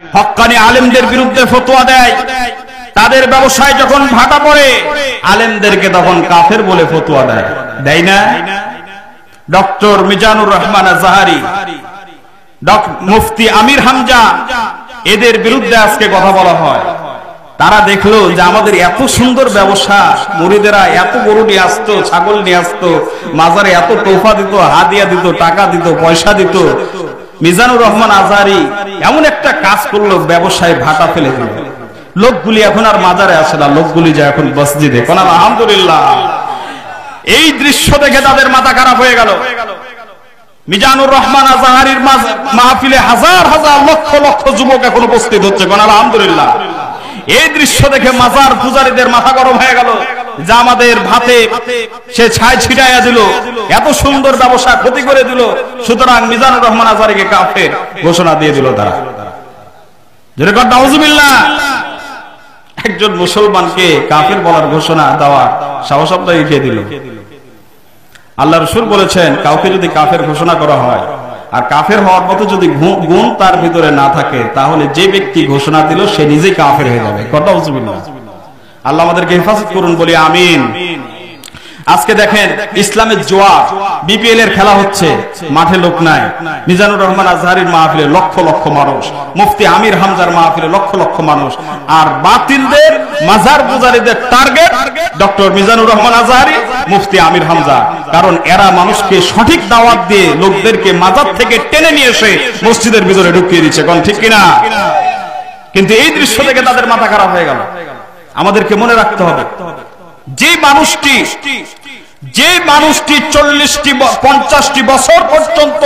হক্কানি আলেমদের বিরুদ্ধে ফতোয়া দেয়, তাদের ব্যবসায় যখন ভাটা পড়ে আলেমদেরকে তখন কাফের বলে ফতোয়া দেয়, দেয় না? ডক্টর মিজানুর রহমান আজহারি, মুফতি আমির হামজা, এদের বিরুদ্ধে আজকে কথা বলা হয়। তারা দেখলো যে আমাদের এত সুন্দর ব্যবসা, মুরিদেরা এত গরু নিয়ে আসতো, ছাগল নিয়ে আসতো, মাজারে এত তোফা দিত, হাদিয়া দিত, টাকা দিত, পয়সা দিত, মিজানুর রহমান আজহারি এমন একটা কাজ করলো, ব্যবসায় ভাটা ফেলে দিল। লোকগুলি এখন আর মাজারে আসে না, লোকগুলি যায় এখন মসজিদে। কোন আলহামদুলিল্লাহ। এই দৃশ্য দেখে তাদের মাথা খারাপ হয়ে গেল। মিজানুর রহমান আজহারির মাহফিলে হাজার হাজার লক্ষ লক্ষ যুবক এখন উপস্থিত হচ্ছে। কোন আলহামদুলিল্লাহ। এই দৃশ্য দেখে মাজার পূজারীদের মাথা গরম হয়ে গেল যে আমাদের ভাতে সে ছাই ছিটাইয়া দিল, এত সুন্দর ব্যবসা ক্ষতি করে দিল, সুতরাং মিজানুর রহমান আজহারিকে কাফের ঘোষণা দিয়ে দিল তারা। যেরকম নাউজুবিল্লাহ, একজন মুসলমানকে কাফের বলার ঘোষণা দেওয়া সাহস আপনাকে কে দিল? আল্লাহ রাসূল বলেছেন, কাউকে যদি কাফের ঘোষণা করা হয় আর কাফের হওয়ার মতো যদি গুণ তার ভিতরে না থাকে, তাহলে যে ব্যক্তি ঘোষণা দিল সে নিজেই কাফের হয়ে যাবে। কথা নাউজুবিল্লাহ। আল্লাহ আমাদেরকে হেফাজত করুন, বলি আমিন। আজকে দেখেন ইসলামের জোয়া, বিপিএল এর খেলা হচ্ছে, মাঠে লোক নাই। মিজানুর রহমান আজহারির মাহফিলে লক্ষ লক্ষ মানুষ, মুফতি আমির হামজার মাহফিলে লক্ষ লক্ষ মানুষ, আর বাতিলদের মাজার পূজারীদের টার্গেট ডক্টর মিজানুর রহমান আজহারি, মুফতি আমির হামজা। কারণ এরা মানুষকে সঠিক দাওয়াত দিয়ে লোকদেরকে মাজার থেকে টেনে নিয়ে এসে মসজিদের ভিতরে ঢুকিয়ে দিচ্ছে। কোন ঠিক কিনা? কিন্তু এই দৃশ্য দেখে তাদের মাথা খারাপ হয়ে গেল। আমাদেরকে মনে রাখতে হবে, যে মানুষটি 40-50 বছর পর্যন্ত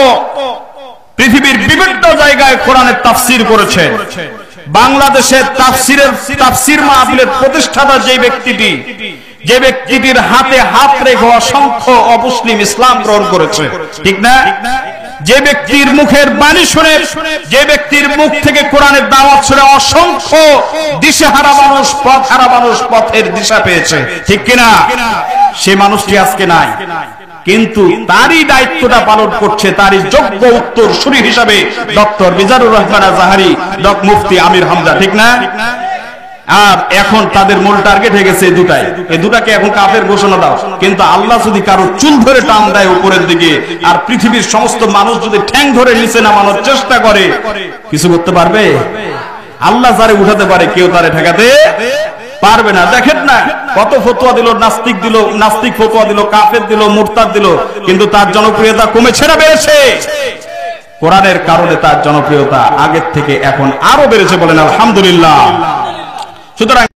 পৃথিবীর বিভিন্ন জায়গায় কোরআনের তাফসীর করেছে, বাংলাদেশের তাফসীর মাহফিলের প্রতিষ্ঠাতা যে ব্যক্তিটির হাতে হাত রেখে অসংখ্য অমুসলিম ইসলাম গ্রহণ করেছে, ঠিক না? যে ব্যক্তির মুখের বাণী শুনে, যে ব্যক্তির মুখ থেকে কোরআনের দাওয়াত শুনে অসংখ্য দিশেহারা মানুষ, পথহারা মানুষ পথের দিশা পেয়েছে, ঠিক কিনা? সে মানুষটি আজকে নাই, কিন্তু তারই দায়িত্বটা পালন করছে, তারই যোগ্য উত্তরসূরি হিসাবে ডক্টর মিজানুর রহমান আজহারি, মুফতি আমির হামজা, ঠিক না? আর এখন তাদের মূল টার্গেট হয়ে গেছে এই দুটাকে এখন কাফের ঘোষণা দাও। কিন্তু আল্লাহ যদি কারো চুল ধরে টান দেয় উপরের দিকে, আর পৃথিবীর সমস্ত মানুষ যদি ঠ্যাং ধরে নিচে নামানোর চেষ্টা করে, কিছু করতে পারবে? আল্লাহ যারে উঠাতে পারে, কেউ তারে ঠেকাতে পারবে না। দেখেন না কত ফতোয়া দিল, নাস্তিক ফতোয়া দিল, কাফের দিল, মুরতাদ দিল, কিন্তু তার জনপ্রিয়তা কমেছে না বেড়েছে? কোরআনের কারণে তার জনপ্রিয়তা আগের থেকে এখন আরো বেড়েছে। বলেন আলহামদুলিল্লাহ। সুতরাং